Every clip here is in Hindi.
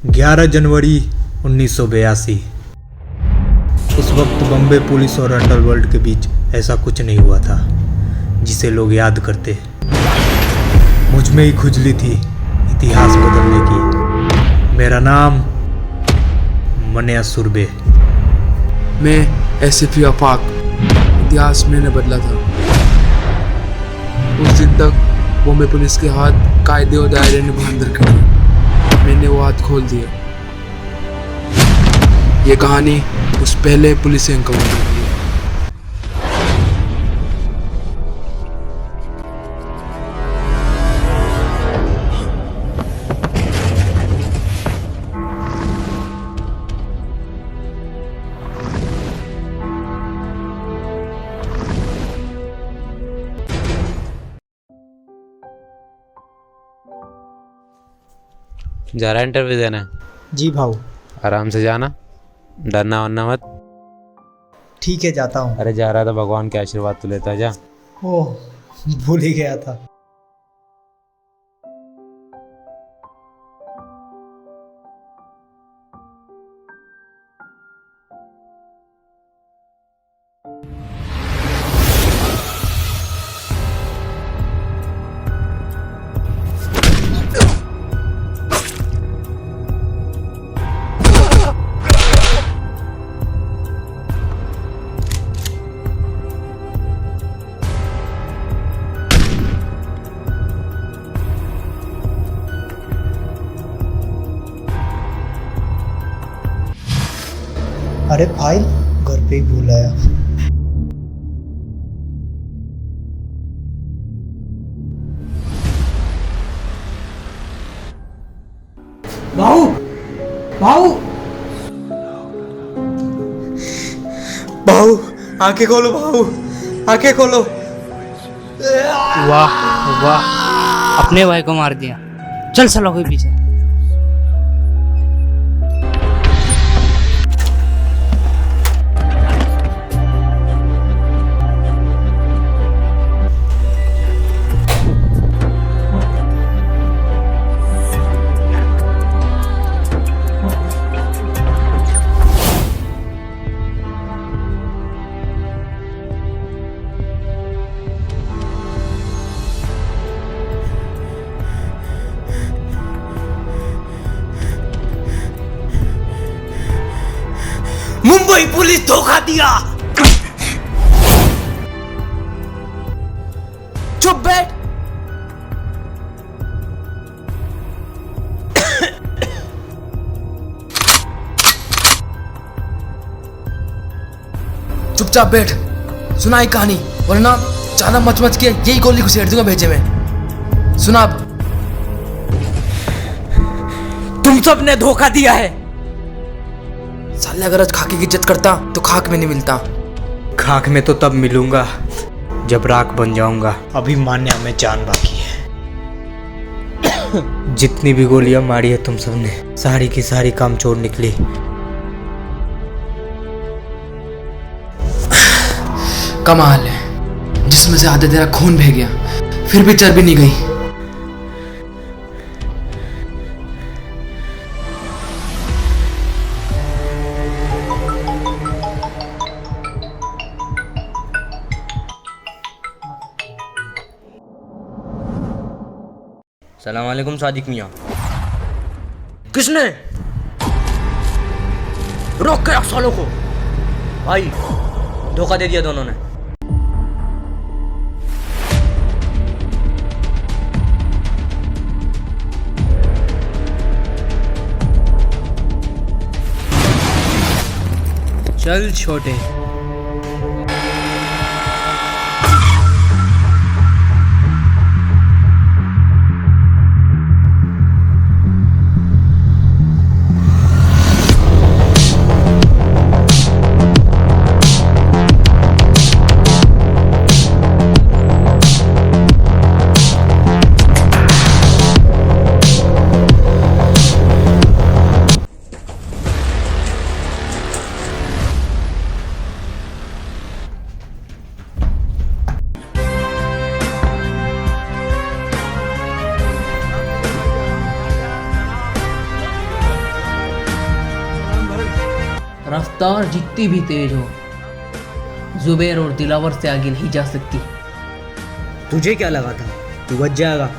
11 जनवरी 1982। उस वक्त बम्बे पुलिस और अंडरवर्ल्ड के बीच ऐसा कुछ नहीं हुआ था जिसे लोग याद करते। मुझ में ही खुजली थी इतिहास बदलने की। मेरा नाम मन्या सुरबे। मैं एसएफई आफाक। इतिहास मैंने बदला था। उस दिन तक बॉम्बे पुलिस के हाथ कायदे और दायरे ने बांध रखे थे। मैंने वो हाथ खोल दिया। ये कहानी उस पहले पुलिस एनकाउंटर की है। जा रहा है इंटरव्यू देने? जी भाऊ। आराम से जाना, डरना वरना मत। ठीक है, जाता हूँ। अरे जा रहा था, भगवान के आशीर्वाद तो लेता जा। ओह, भूल ही गया था। अरे फाइल घर पे ही भूल आया। भाऊ, भाऊ, भाऊ, आंखें खोलो भाऊ, आंखें खोलो। वाह वाह, अपने भाई को मार दिया। चल सालों के पीछे। मुंबई पुलिस धोखा दिया। चुप बैठ। चुपचाप बैठ। सुनाई कहानी, वरना ज्यादा मच के यही गोली घुसेड़ दूंगा भेजे में। सुना अब। तुम सब ने धोखा दिया है। साले अगर आज खाकी की इज्जत करता तो खाक में नहीं मिलता। खाक में तो तब मिलूंगा जब राख बन जाऊंगा। अभी मान्या में जान बाकी है। जितनी भी गोलियां मारी है तुम सबने, सारी की सारी काम चोर निकली। कमाल है, जिसमें से आधे तेरा खून बह गया, फिर भी चर्बी नहीं गई। सलाम वालेकुम सादिक मियाँ। किसने? रोक के रख सालों को। भाई धोखा दे दिया दोनों ने। चल छोटे। रफ्तार जितनी भी तेज हो, जुबैर और दिलावर से आगे नहीं जा सकती। तुझे क्या लगा था तू बच जाएगा?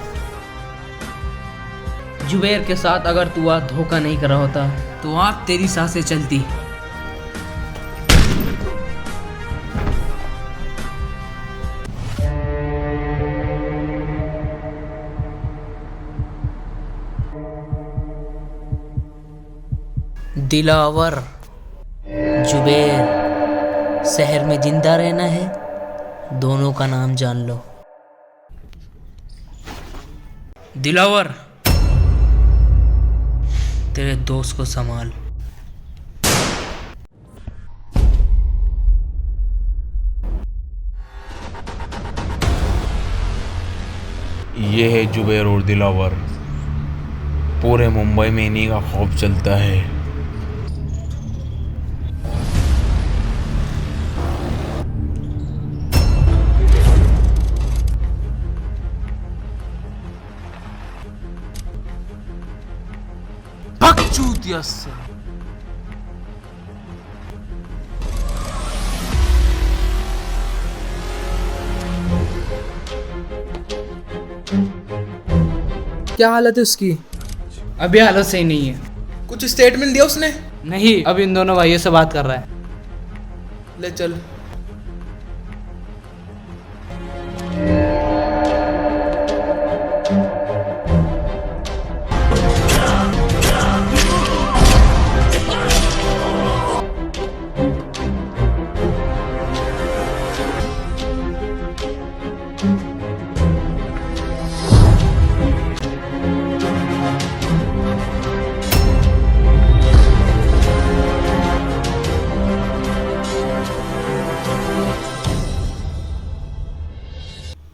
जुबैर के साथ अगर तू आज धोखा नहीं करा होता तो आज तेरी सांसें चलती। दिलावर, जुबैर, शहर में जिंदा रहना है, दोनों का नाम जान लो। दिलावर, तेरे दोस्त को संभाल। ये है जुबैर और दिलावर। पूरे मुंबई में इन्हीं का खौफ चलता है। चूतिया से क्या हालत है उसकी? अभी हालत सही नहीं है। कुछ स्टेटमेंट दिया उसने? नहीं, अब इन दोनों भाइयों से बात कर रहा है। ले चल।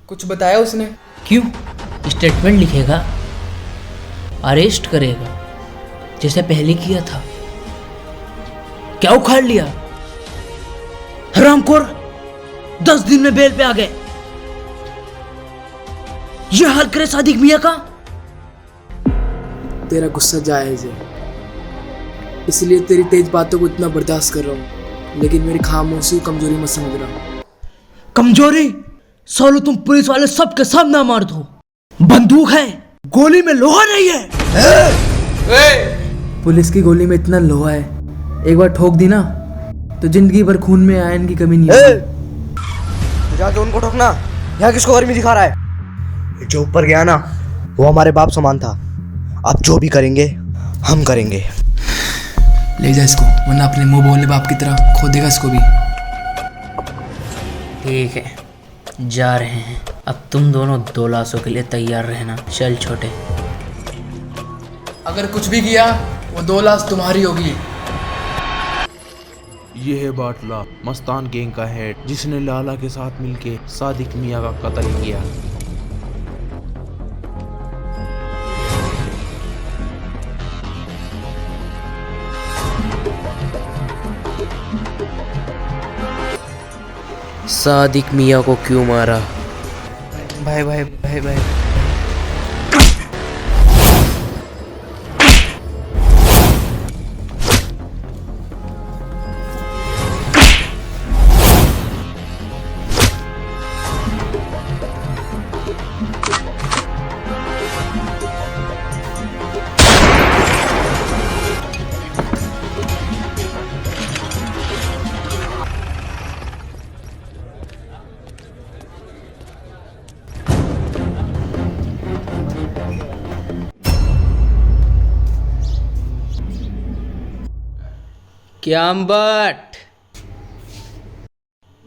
कुछ बताया उसने? क्यों? स्टेटमेंट लिखेगा, अरेस्ट करेगा, जैसे पहले किया था। क्या उखाड़ लिया? हरामखोर, 10 दिन में बेल पे आ गए। ये हाल करे सादिक मियां का। तेरा गुस्सा जायज है, इसलिए तेरी तेज बातों को इतना बर्दाश्त कर रहा हूँ, लेकिन मेरी खामोशी को कमजोरी मत समझ रहा। कमजोरी? सालो तुम पुलिस वाले सबके सामने मार दो। बंदूक है, गोली में लोहा नहीं है। पुलिस की गोली में इतना लोहा है, एक बार ठोक दी ना तो जिंदगी भर खून में आयरन की कमी नहीं होगी। जाके उनको ठोकना। यहाँ किसको गर्मी दिखा रहा है? जो ऊपर गया ना वो हमारे बाप समान था। अब जो भी करेंगे हम करेंगे। ले जा इसको, वरना अपने मुंह बोले बाप की तरह खो देगा इसको भी। ठीक है, जा रहे हैं। अब तुम दोनों 2 लाशों के लिए तैयार रहना। चल छोटे। अगर कुछ भी किया वो 2 लाश तुम्हारी होगी। ये है बाटला, मस्तान गैंग का हेड, जिसने लाला के साथ मिलके सादिक मियां का कत्ल किया। सादिक मियां को क्यों मारा? भाई भाई भाई भाई, क्या बट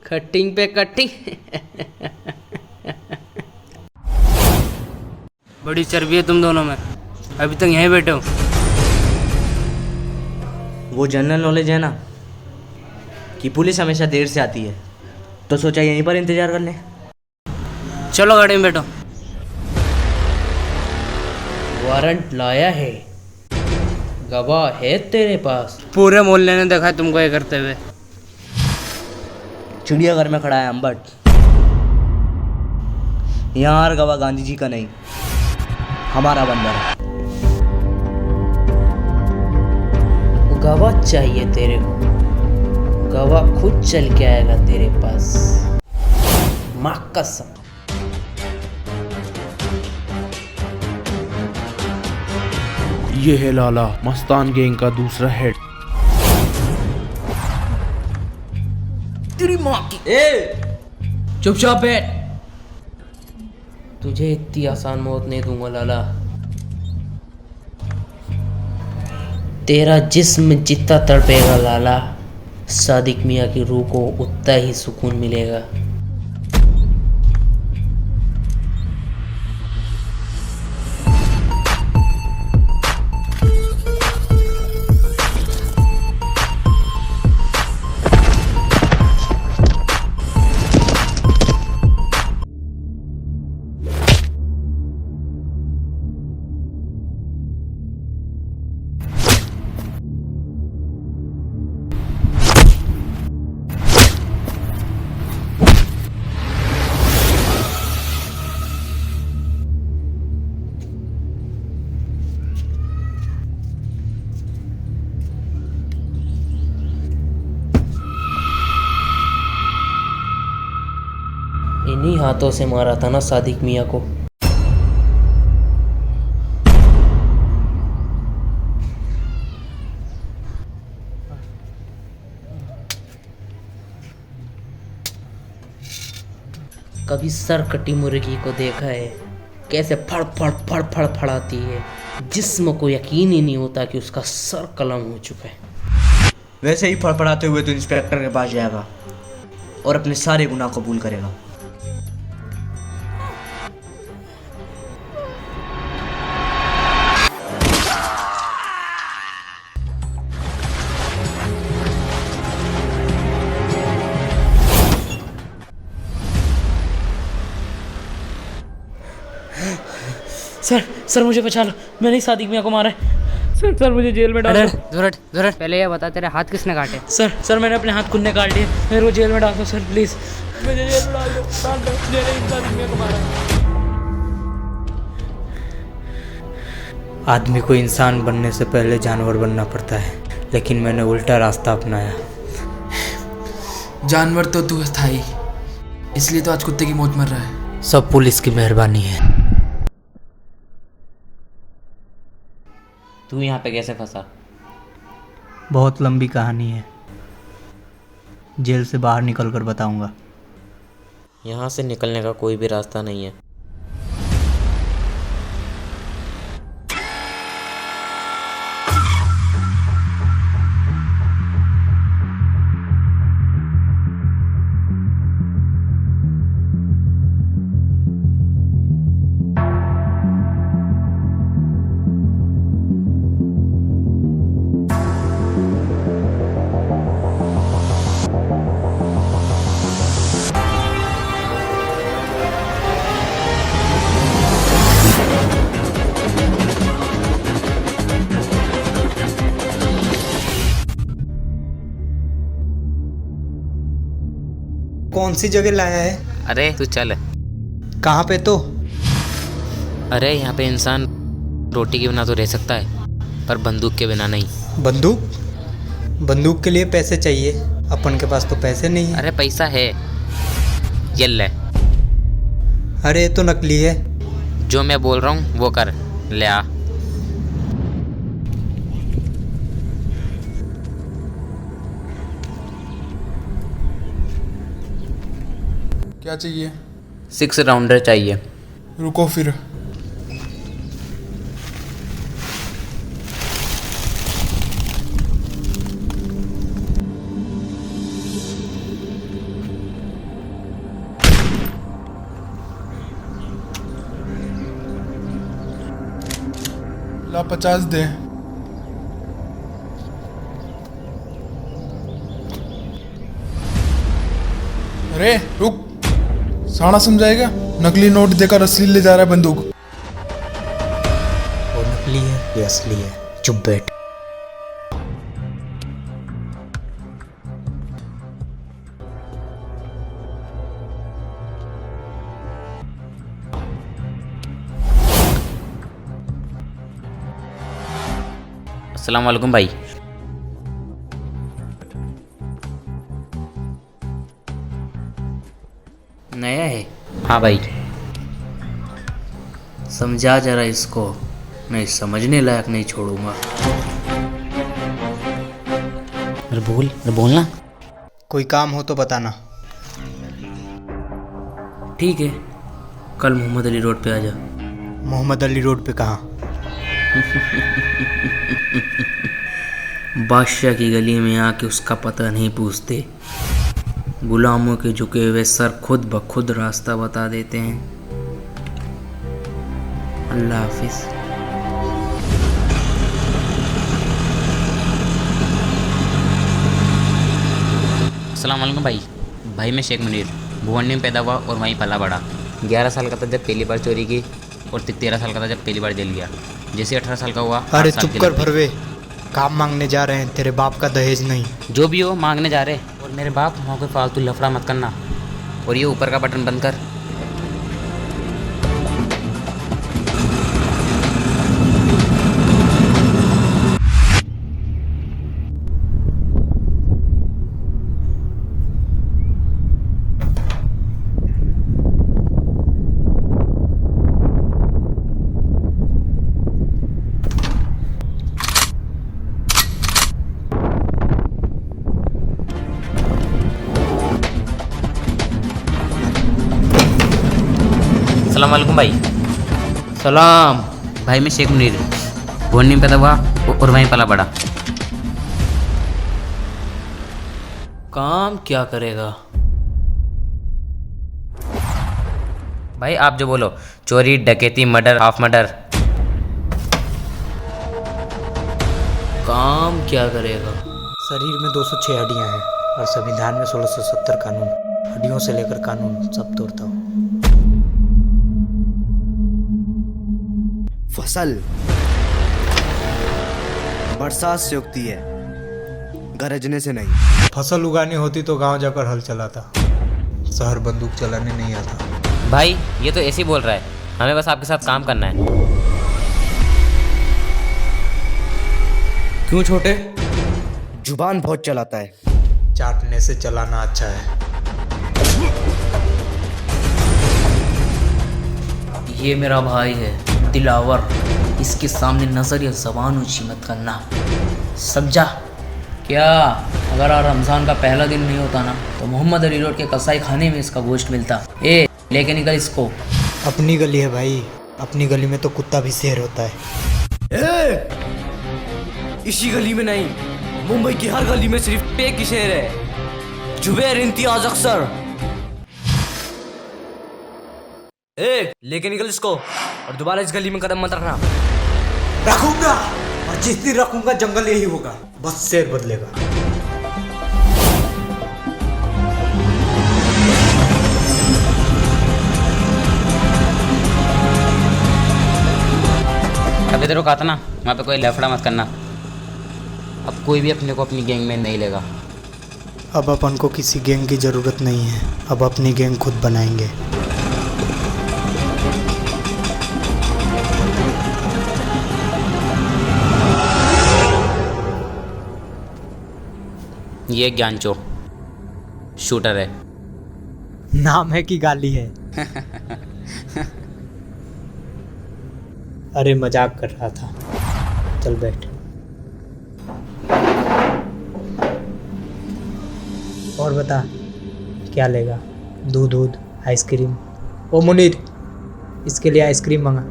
कटिंग पे कटिंग। बड़ी चर्बी है तुम दोनों में, अभी तक यहीं बैठे हो। वो जनरल नॉलेज है ना कि पुलिस हमेशा देर से आती है, तो सोचा यहीं पर इंतजार कर लें। चलो गाड़ी में बैठो। वारंट लाया है, गवाह है तेरे पास। पूरे मोहल्ले ने देखा है तुमको ये करते हुए। चिड़ियाघर में खड़ा है अम्बट। यहाँ हर गवाह गांधी जी का नहीं, हमारा बंदर है। गवाह चाहिए तेरे को? गवाह खुद चल के आएगा तेरे पास, माँ कसम। ये है लाला, मस्तान गैंग का दूसरा हेड। तेरी माँ की। चुपचाप बैठ। तुझे इतनी आसान मौत नहीं दूंगा लाला। तेरा जिस्म जितना तड़पेगा लाला, सादिक मियाँ की रूह को उतना ही सुकून मिलेगा। इन्हीं हाथों से मारा था ना सादिक मियाँ को। कभी सर कटी मुर्गी को देखा है कैसे फड़ फड़ फड़ फड़ फड़ाती है, जिस्म को यकीन ही नहीं होता कि उसका सर कलम हो चुका है। वैसे ही फड़फड़ाते हुए तो इंस्पेक्टर के पास जाएगा और अपने सारे गुनाह कबूल करेगा। सर मुझे बचा लो, मैंने ही सादिक मियाँ को मारा है। सर मुझे जेल में डाल दो। जरूरत पहले ये बता, तेरे हाथ किसने काटे? सर मैंने अपने हाथ खुद ने काट लिए, मेरे को जेल में डाल दो सर, प्लीज मुझे जेल में डाल दो। मैंने ही सादिक मियाँ को मारा। आदमी को इंसान बनने से पहले जानवर बनना पड़ता है, लेकिन मैंने उल्टा रास्ता अपनाया। जानवर तो तू था ही, इसलिए तो आज कुत्ते की मौत मर रहा है। सब पुलिस की मेहरबानी है। तू यहाँ पे कैसे फंसा? बहुत लंबी कहानी है, जेल से बाहर निकल कर बताऊंगा। यहाँ से निकलने का कोई भी रास्ता नहीं है। कौन सी जगह लाया है? अरे तू चल। कहाँ पे? तो अरे यहाँ पे इंसान रोटी के बिना तो रह सकता है, पर बंदूक के बिना नहीं। बंदूक के लिए पैसे चाहिए, अपन के पास तो पैसे नहीं है। अरे पैसा है, ये ले। अरे ये तो नकली है। जो मैं बोल रहा हूँ वो कर, ले आ। क्या चाहिए? 6 राउंडर चाहिए। रुको फिर। ला 50 दे। अरे रुक, साड़ा समझाएगा? नकली नोट देकर असली ले जा रहा है बंदूक। वो नकली है, ये असली है। चुप बैठ। अस्सलाम वालेकुम भाई। नया है? हाँ भाई। समझा जरा इसको, नहीं समझने लायक नहीं छोड़ूंगा। अरे बोलना। कोई काम हो तो बताना। ठीक है, कल मोहम्मद अली रोड पे आ जा। मोहम्मद अली रोड पे कहाँ? बादशाह की गली में आके उसका पता नहीं पूछते, गुलामों के झुके हुए सर खुद ब खुद रास्ता बता देते हैं। अल्लाह हाफिज। अस्सलाम वालेकुम भाई मैं शेख मुनीर भुवंडी में पैदा हुआ और वहीं पला बड़ा। 11 साल का था जब पहली बार चोरी की और 13 साल का था जब पहली बार जेल गया। जैसे 18 साल का हुआ। अरे 8 साल चुप की कर लग गई। भरवे, काम मांगने जा रहे हैं, तेरे बाप का दहेज नहीं। जो भी हो मांगने जा रहे और मेरे बाप वहाँ कोई फालतू लफड़ा मत करना। और ये ऊपर का बटन बंद कर। अस्सलाम वालेकुम भाई। सलाम। भाई मैं शेख मुनीर भुवंडी में पैदा हुआ और वहीं पला बड़ा। काम क्या करेगा? भाई आप जो बोलो, चोरी डकैती मर्डर हाफ मर्डर। काम क्या करेगा? शरीर में 206 हड्डियां हैं और संविधान में 1670 कानून। हड्डियों से लेकर कानून सब तोड़ता हूँ। फसल बरसात से उगती है, गरजने से नहीं। फसल उगानी होती तो गांव जाकर हल चलाता, शहर बंदूक चलाने नहीं आता। भाई ये तो ऐसे ही बोल रहा है, हमें बस आपके साथ काम करना है। क्यों छोटे? जुबान बहुत चलाता है। चाटने से चलाना अच्छा है। ये मेरा भाई है दिलावर, इसके सामने नजर या जबान ऊंची मत करना, समझा? क्या अगर आज रमज़ान का पहला दिन नहीं होता ना तो मोहम्मद अली रोड के कसाई खाने में इसका गोश्त मिलता। ए लेके निकल इसको। अपनी गली है भाई, अपनी गली में तो कुत्ता भी शेर होता है। इसी गली में नहीं, मुंबई की हर गली में सिर्फ एक ही शेर है, जुबैर इम्तियाज अख्तर। लेके निकल इसको और दोबारा इस गली में कदम मत रखना। रखूंगा, और जिस दिन रखूंगा जंगल यही होगा, बस शेर बदलेगा। अभी तेरे को कहा था ना वहाँ पे कोई लफड़ा मत करना। अब कोई भी अपने को अपनी गैंग में नहीं लेगा। अब अपन को किसी गैंग की ज़रूरत नहीं है, अब अपनी गैंग खुद बनाएंगे। ये ज्ञानचो शूटर है। नाम है कि गाली है? अरे मजाक कर रहा था, चल बैठ। और बता क्या लेगा? दूध आइसक्रीम? ओ मुनीर, इसके लिए आइसक्रीम मंगा।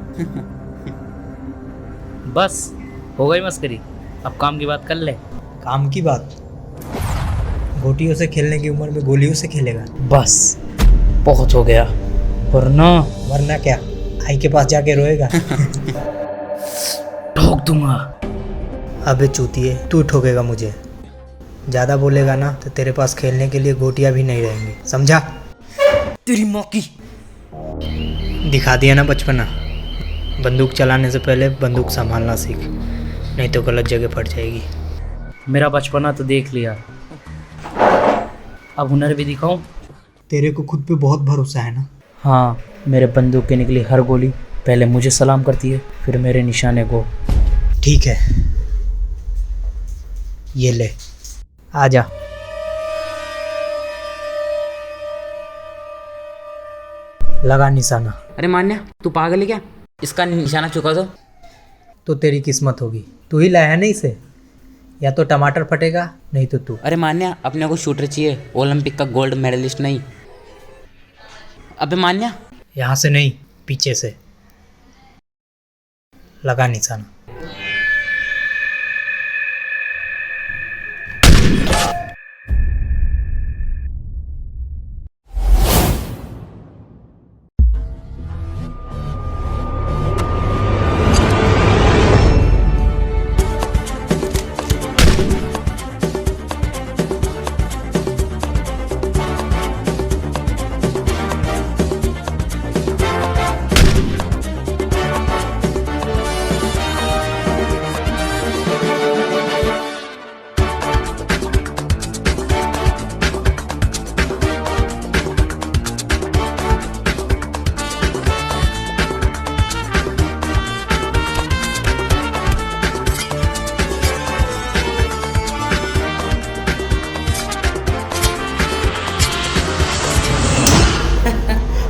बस हो गई मस्करी, अब काम की बात कर ले। काम की बात? गोटियों से खेलने की उम्र में गोलियों से खेलेगा? बस बहुत हो गया, वरना क्या आई के पास जाके रोएगा? ठोक दूंगा। अबे चूतिए, तू ठोकेगा मुझे। ज़्यादा बोलेगा ना तो तेरे पास खेलने के लिए गोटियां भी नहीं रहेंगी, समझा? तेरी मौकी। दिखा दिया ना बचपना। बंदूक चलाने से पहले बंदूक संभालना सीख, नहीं तो गलत जगह फट जाएगी। मेरा बचपना तो देख लिया, अब हुनर भी दिखाऊं? तेरे को खुद पे बहुत भरोसा है ना? हाँ, मेरे बंदूक के निकली हर गोली पहले मुझे सलाम करती है, फिर मेरे निशाने को। ठीक है, ये ले, आजा। लगा निशाना। अरे मान्या, तू पागल है क्या? इसका निशाना चुका दो। तो तेरी किस्मत होगी, तू ही लाया है ना इसे। या तो टमाटर फटेगा, नहीं तो तू। अरे मान्या, अपने को शूटर चाहिए, ओलंपिक का गोल्ड मेडलिस्ट नहीं। अबे मान्या, यहाँ से नहीं, पीछे से लगा निशाना।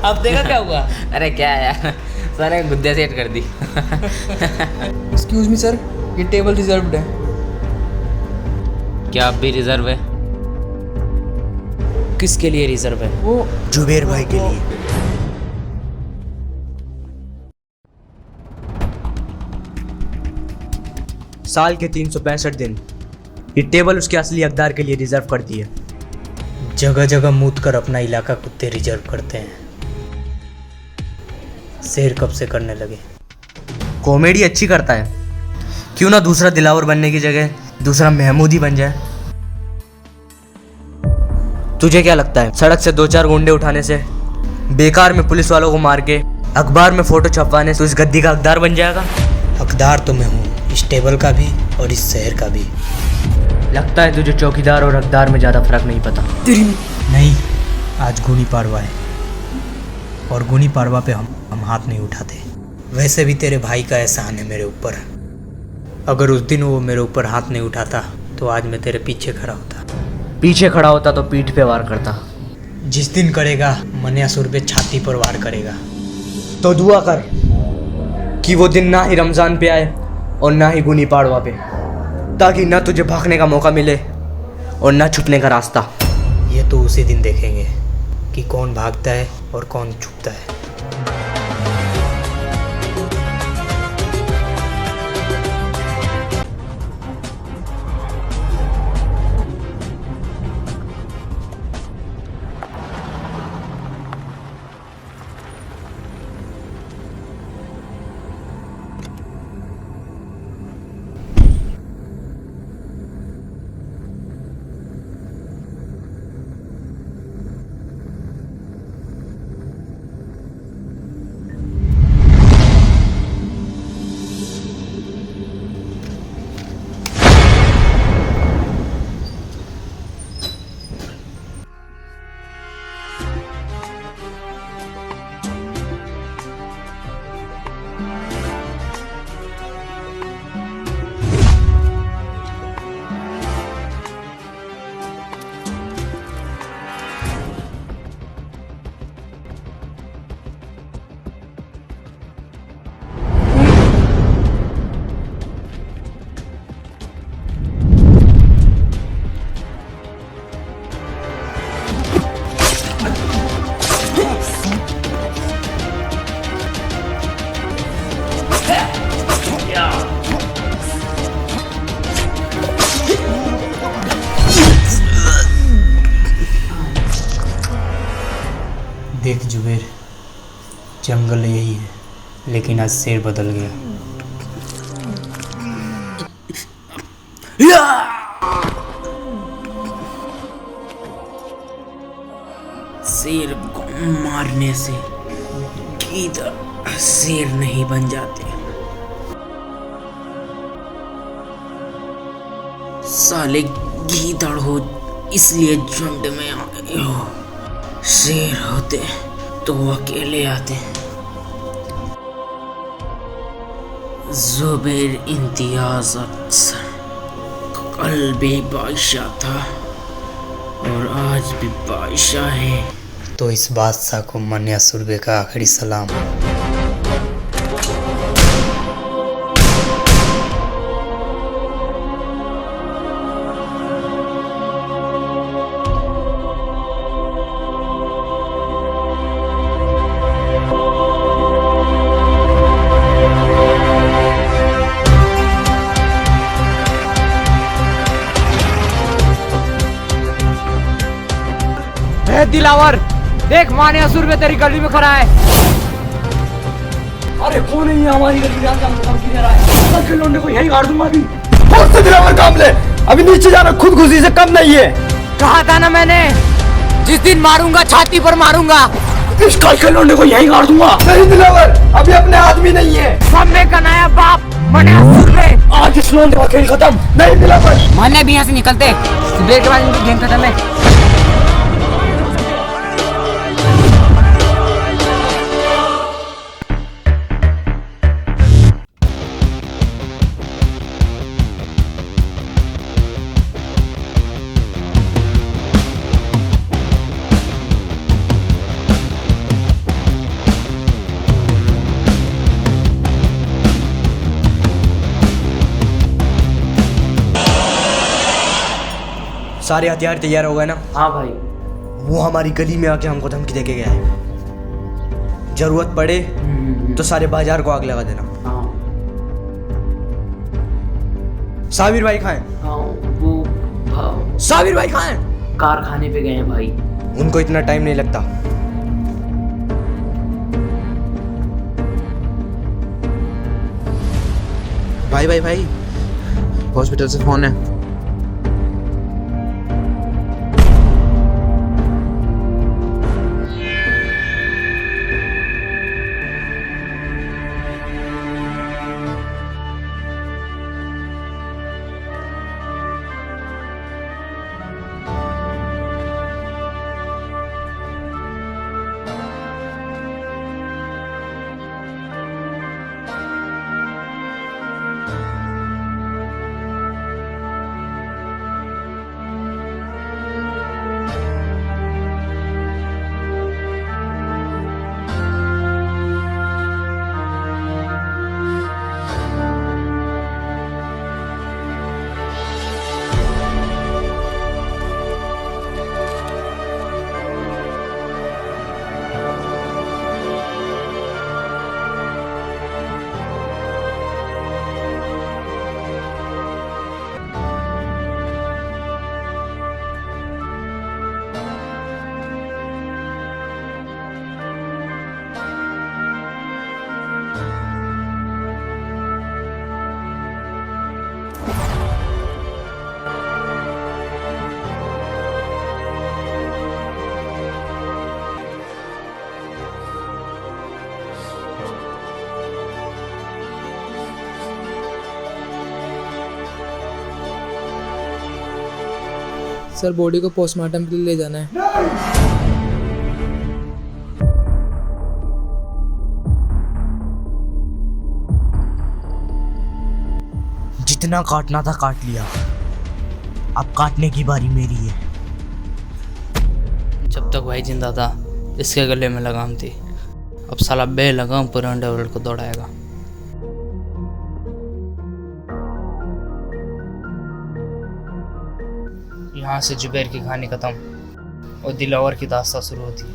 अब देखा क्या हुआ? अरे क्या यार, सारे गुद्दे सेट कर दी। एक्सक्यूज मी सर, ये टेबल रिजर्व्ड है। क्या अब भी रिजर्व है? किसके लिए रिजर्व है? वो जुबेर भाई के लिए। साल के 365 दिन ये टेबल उसके असली हकदार के लिए रिजर्व कर दी है। जगह जगह मूत कर अपना इलाका कुत्ते रिजर्व करते हैं। शेर कब से करने लगे? कॉमेडी अच्छी करता है, क्यों ना दूसरा दिलावर बनने की जगह दूसरा महमूद ही बन जाए। तुझे क्या लगता है सड़क से 2-4 गुंडे उठाने से, बेकार में पुलिस वालों को मार के अखबार में फोटो छपवाने से इस गद्दी का हकदार बन जाएगा? हकदार तो मैं हूँ, इस टेबल का भी और इस शहर का भी। लगता है तुझे चौकीदार और हकदार में ज़्यादा फर्क नहीं पता। नहीं, आज गुनी पाड़वा है और गुनी पाड़वा पे हम हाथ नहीं उठाते। वैसे भी तेरे भाई का एहसान है मेरे ऊपर। अगर उस दिन वो मेरे ऊपर हाथ नहीं उठाता तो आज मैं तेरे पीछे खड़ा होता। पीछे खड़ा होता तो पीठ पे वार करता। जिस दिन करेगा मन्यासुर पे छाती पर वार करेगा। तो दुआ कर कि वो दिन ना ही रमज़ान पे आए और ना ही गुनी पाड़वा पे, ताकि ना तुझे भागने का मौका मिले और ना छुपने का रास्ता। ये तो उसी दिन देखेंगे कि कौन भागता है और कौन छुपता है। देख जुबेर, जंगल यही है, लेकिन आज शेर बदल गया। शेर को मारने से गीदड़ शेर नहीं बन जाते। साले गीदड़ हो इसलिए झुंड में आए हो, शेर होते तो अकेले आते। जुबैर इम्तियाज अक्सर कल भी बादशाह था और आज भी बादशाह है। तो इस बादशाह को मन्या सुरबे का आखिरी सलाम। दिलावर, देख माने असुर में तेरी गली में खड़ा है। अरे कौन है ये हमारी गली में आके हमको धमकी दे रहा है? कल के लौंडे को यहीं गाड़ दूंगा अभी। और से दिलावर काम ले, अभी नीचे जाना खुदकुशी से कम नहीं है। कहा था ना मैंने, जिस दिन मारूंगा छाती पर मारूंगा। इस कल के लौंडे को यहीं गाड़ दूंगा। नहीं दिलावर, अभी अपने आदमी नहीं है। सामने का नया बाप माने असुर में। आज इस लौंडे का खेल खत्म। नहीं दिलावर, माने भी यहाँ से निकलते, सुबह के बाद इनकी गेम खत्म है। सारे हथियार तैयार हो गए ना? हाँ भाई। वो हमारी गली में आके हमको धमकी देके गया है। जरूरत पड़े तो सारे बाजार को आग लगा देना। हाँ। साबिर भाई कहाँ हैं? हाँ, वो साबिर भाई कहाँ हैं? कारखाने पे गए हैं भाई। उनको इतना टाइम नहीं लगता। भाई हॉस्पिटल से फोन है। सर बॉडी को पोस्टमार्टम के लिए ले जाना है। जितना काटना था काट लिया, अब काटने की बारी मेरी है। जब तक भाई जिंदा था इसके गले में लगाम थी, अब साला बेलगाम पूरे अंडरवर्ल्ड को दौड़ाएगा। यहाँ से जुबैर की कहानी खत्म और दिलावर की दास्तां शुरू होती है।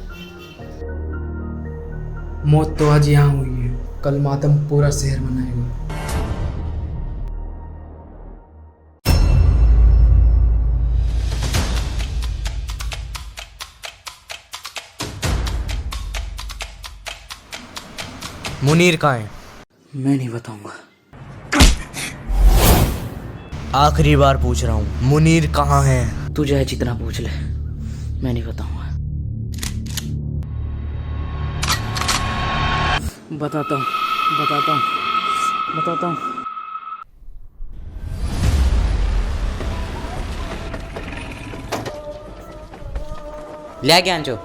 मौत तो आज यहाँ हुई है, कल मातम पूरा शहर मनाएगा। मुनीर कहाँ है? मैं नहीं बताऊंगा। आखिरी बार पूछ रहा हूँ, मुनीर कहाँ है? तू चाहे जितना पूछ ले, मैं नहीं बताऊंगा। बताता हूँ। ले आ ज्ञानचो।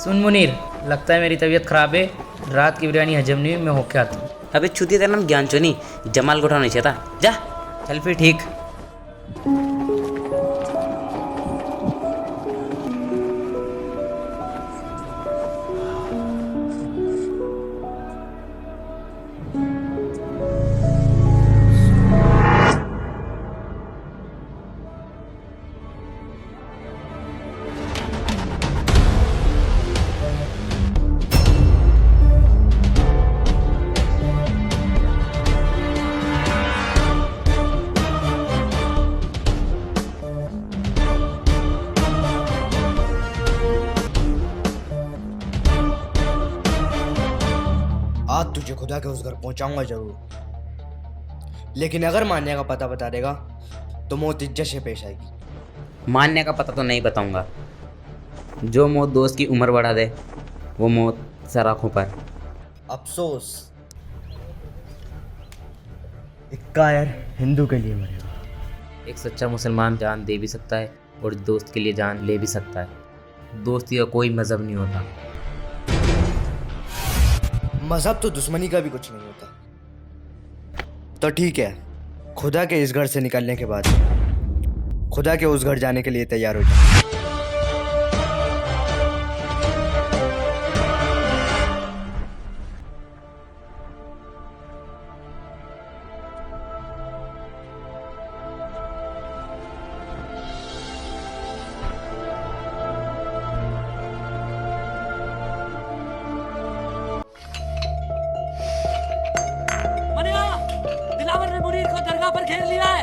सुन मुनीर, लगता है मेरी तबीयत खराब है, रात की बिरयानी हजम नहीं हुई, मैं होके आता हूँ। अबे छुट्टी तेरा नाम ज्ञानचो नहीं, जमाल को उठाना चाहिए था। जा। चल फिर ठीक। आज तुझे खुदा के उस घर पहुंचाऊंगा जरूर, लेकिन अगर मान्या का पता बता देगा तो मौत इज्जत से पेश आएगी। मानने का पता तो नहीं बताऊंगा। जो मौत दोस्त की उम्र बढ़ा दे वो मौत सराखों पर। अफसोस, एक कायर हिंदू के लिए मरेगा। एक सच्चा मुसलमान जान दे भी सकता है और दोस्त के लिए जान ले भी सकता है। दोस्ती का कोई मजहब नहीं होता। मजहब तो दुश्मनी का भी कुछ नहीं होता। तो ठीक है, खुदा के इस घर से निकलने के बाद खुदा के उस घर जाने के लिए तैयार हो जाए। दिलावर ने मुनीर को दरगाह पर घेर लिया है।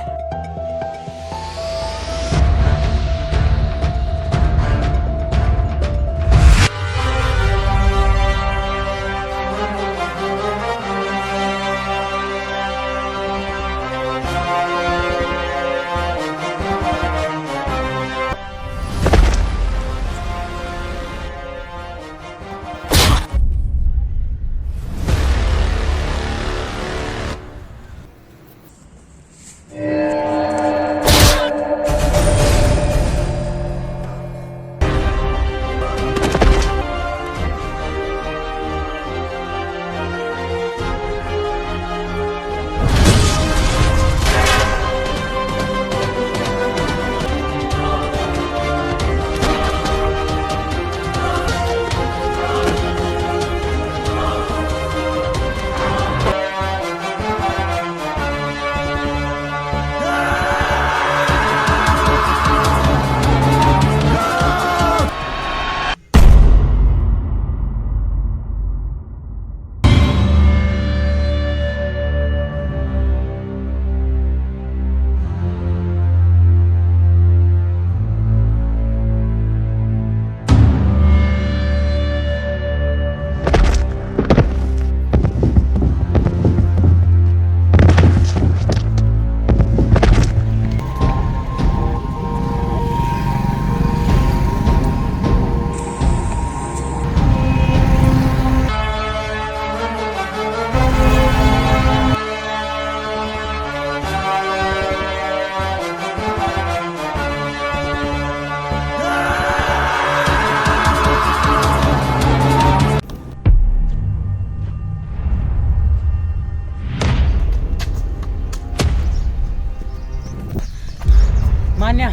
मान्या,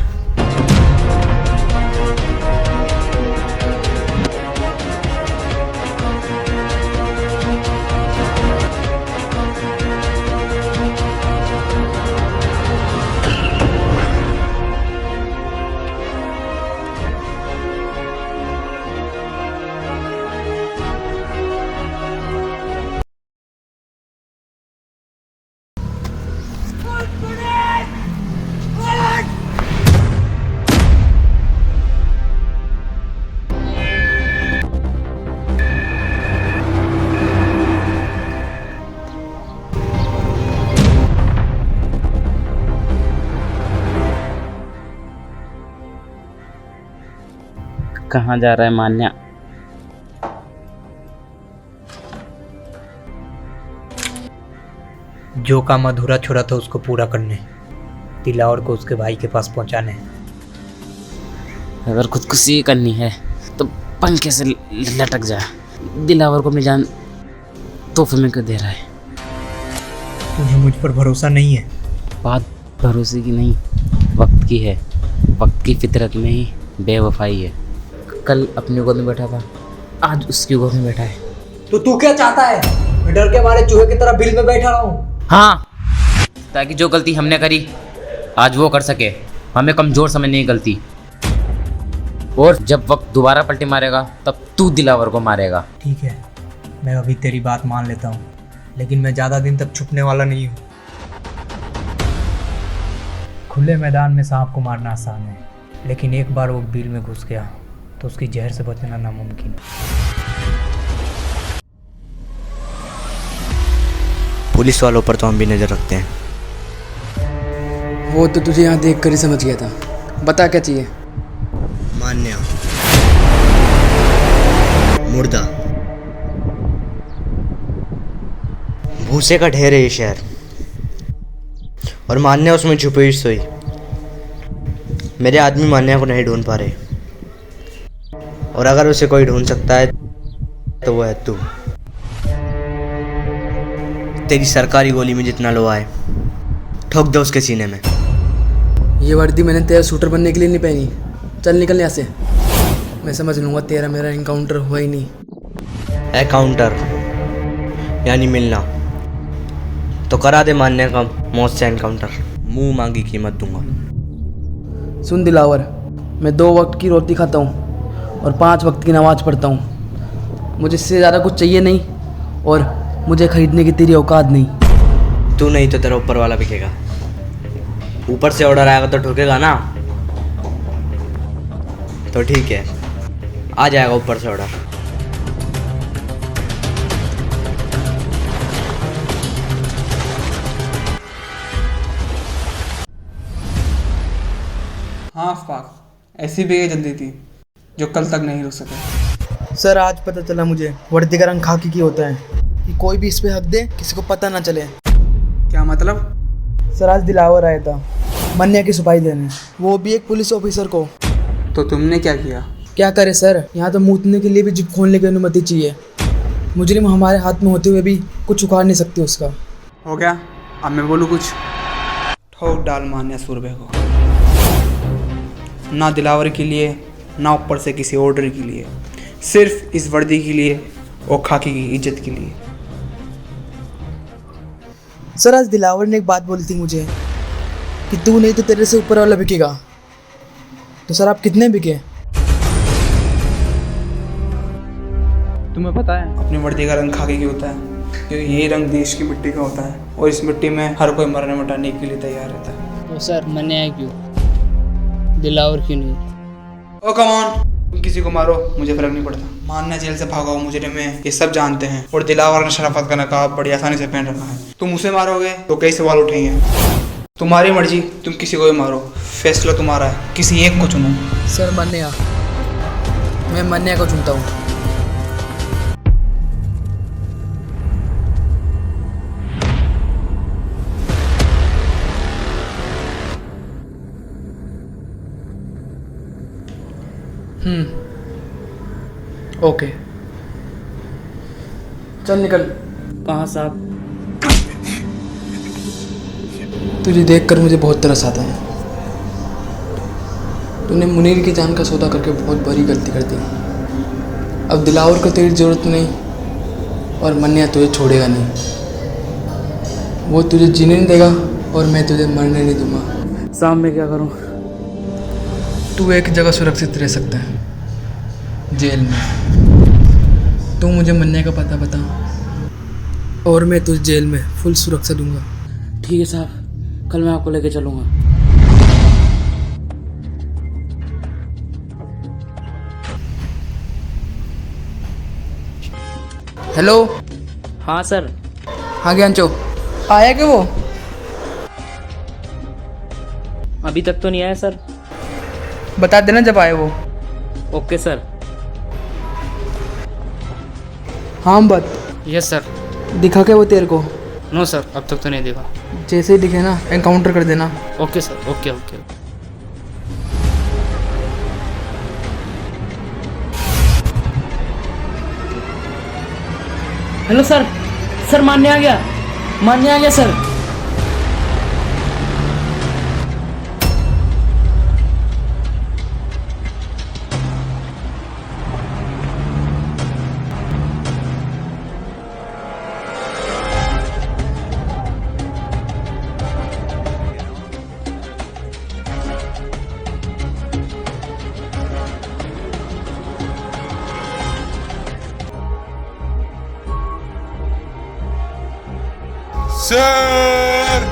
कहाँ जा रहा है मान्या? जो काम अधूरा छोड़ा था उसको पूरा करने, दिलावर को उसके भाई के पास पहुंचाने। अगर खुदकुशी करनी है तो पंखे से लटक जा। दिलावर को अपनी जान तोहफे में क्यों दे रहा है? तुझे मुझ पर भरोसा नहीं है? बात भरोसे की नहीं, वक्त की है। वक्त की फितरत में ही बेवफाई है। कल अपनी गोद में बैठा था, आज उसकी गोद में बैठा है। तो तू क्या चाहता है? मैं डर के मारे चूहे की तरह बिल में बैठा रहा हूँ। हाँ, ताकि जो गलती हमने करी आज वो कर सके। हमें कमज़ोर समझने की गलती। और जब वक्त दोबारा पलटी मारेगा तब तू दिलावर को मारेगा। ठीक है, मैं अभी तेरी बात मान लेता हूँ, लेकिन मैं ज़्यादा दिन तक छुपने वाला नहीं हूँ। खुले मैदान में सांप को मारना आसान है, लेकिन एक बार वो बिल में घुस गया तो उसकी जहर से बचना नामुमकिन है। पुलिस वालों पर तो हम भी नज़र रखते हैं। वो तो तुझे यहाँ देख कर ही समझ गया था। बता क्या चाहिए? मान्या, मुर्दा, भूसे का ढेर है ये शहर, और मान्या उसमें छुपी हुई सोई। मेरे आदमी मान्या को नहीं ढूंढ पा रहे, और अगर उसे कोई ढूंढ सकता है तो वो है तू। तेरी सरकारी गोली में जितना लोहा है ठोक दे उसके सीने में। ये वर्दी मैंने तेरा शूटर बनने के लिए नहीं पहनी। चल निकल यहाँ से। मैं समझ लूँगा तेरा मेरा इनकाउंटर हुआ ही नहीं। एकाउंटर यानी मिलना, तो करा दे मान्या का मौत से एनकाउंटर। मुंह मांगी कीमत दूंगा। सुन दिलावर, मैं 2 वक्त की रोटी खाता हूँ और 5 वक्त की नमाज़ पढ़ता हूँ। मुझे इससे ज़्यादा कुछ चाहिए नहीं, और मुझे खरीदने की तेरी औकात नहीं। तू नहीं तो तेरा ऊपर वाला बिकेगा। ऊपर से ऑर्डर आएगा तो ठोकेगा ना? तो ठीक है, आ जाएगा ऊपर से ऑर्डर। हाँ अफाक, ऐसी भी ये जल्दी थी जो कल तक नहीं रुक सके। सर आज पता चला मुझे वर्दी का रंग खाकी की होता है कि कोई भी इस पे हक दे, किसी को पता ना चले। क्या मतलब? सर आज दिलावर आया था मन्या की सुपारी देने, वो भी एक पुलिस ऑफिसर को। तो तुमने क्या किया? क्या करे सर, यहाँ तो मूतने के लिए भी जिप खोलने की अनुमति चाहिए। मुजरिम हमारे हाथ में होते हुए भी कुछ उखाड़ नहीं सकते उसका। हो गया, अब मैं बोलूँ कुछ? ठोक डाल मान्या सूरबे को, ना दिलावर के लिए ना ऊपर से किसी ऑर्डर के लिए, सिर्फ इस वर्दी के लिए और खाकी की इज्जत के लिए। सर आज दिलावर ने एक बात बोली थी मुझे कि तू नहीं तो तेरे से ऊपर वाला बिकेगा। तो सर आप कितने बिके? तुम्हें पता है अपनी वर्दी का रंग खाकी की होता है, क्योंकि यही रंग देश की मिट्टी का होता है, और इस मिट्टी में हर कोई मरने मिटाने के लिए तैयार रहता है। तो सर मन्या क्यों, दिलावर क्यों नहीं? ओ कम ऑन, तुम किसी को मारो मुझे फर्क नहीं पड़ता। मान्या जेल से भागा हुआ मुजरिम है, ये सब जानते हैं, और दिलावर ने शराफत का नकाब बड़ी आसानी से पहन रखा है। तुम उसे मारोगे तो कई सवाल उठेंगे। तुम्हारी मर्जी, तुम किसी को भी मारो, फैसला तुम्हारा है, किसी एक को चुनो। सर मन्या, मैं मन्या को चुनता हूँ। ओके चल निकल। कहाँ साहब? तुझे देखकर मुझे बहुत तरस आता है। तूने मुनीर की जान का सौदा करके बहुत बड़ी गलती कर दी। अब दिलावर को तेरी ज़रूरत नहीं, और मन्या तुझे छोड़ेगा नहीं। वो तुझे जीने नहीं देगा और मैं तुझे मरने नहीं दूंगा। साहब मैं क्या करूँ? तू एक जगह सुरक्षित रह सकता है, जेल में। तू मुझे मन्या का पता बता और मैं तुझे जेल में फुल सुरक्षा दूंगा। ठीक है साहब, कल मैं आपको लेके चलूँगा। हेलो। हाँ सर। हाँ ज्ञानचो, आया क्या वो? अभी तक तो नहीं आया सर। बता देना जब आए वो। Okay sir. हाँ बात। Yes sir. दिखा क्या वो तेरे को? नो सर, अब तक तो नहीं देखा। जैसे ही दिखे ना एनकाउंटर कर देना। Okay sir, okay okay. Hello sir, sir मान्य आ गया, मान्य आ गया सर। सर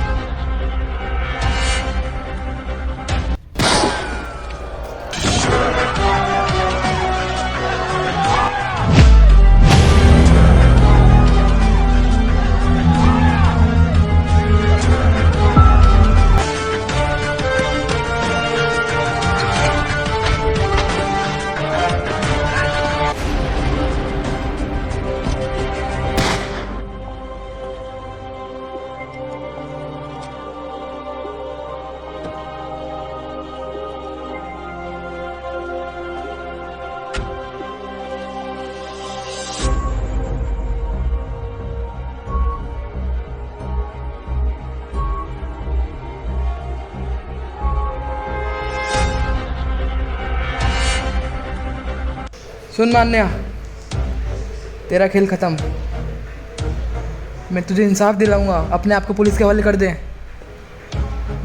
सुन मान्या, तेरा खेल ख़त्म। मैं तुझे इंसाफ दिलाऊंगा, अपने आप को पुलिस के हवाले कर दे,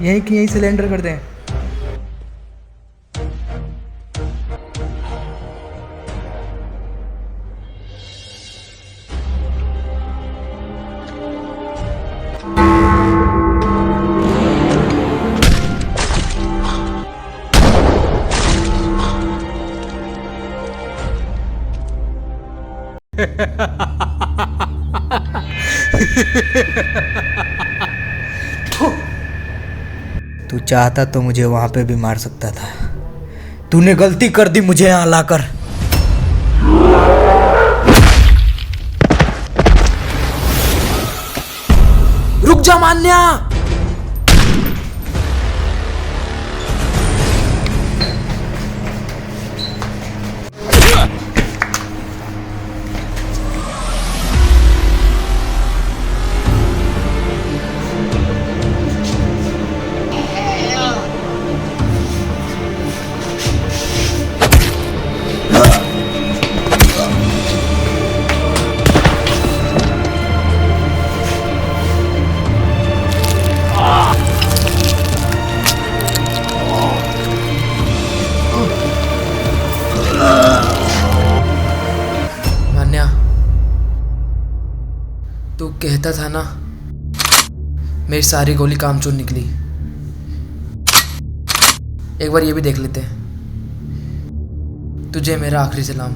यहीं की यहीं सिलेंडर कर दें। तू चाहता तो मुझे वहां पे भी मार सकता था। तूने गलती कर दी मुझे यहाँ लाकर। रुक जा मान्या। तू कहता था ना, मेरी सारी गोली कामचोर निकली। एक बार ये भी देख लेते हैं। तुझे मेरा आखिरी सलाम।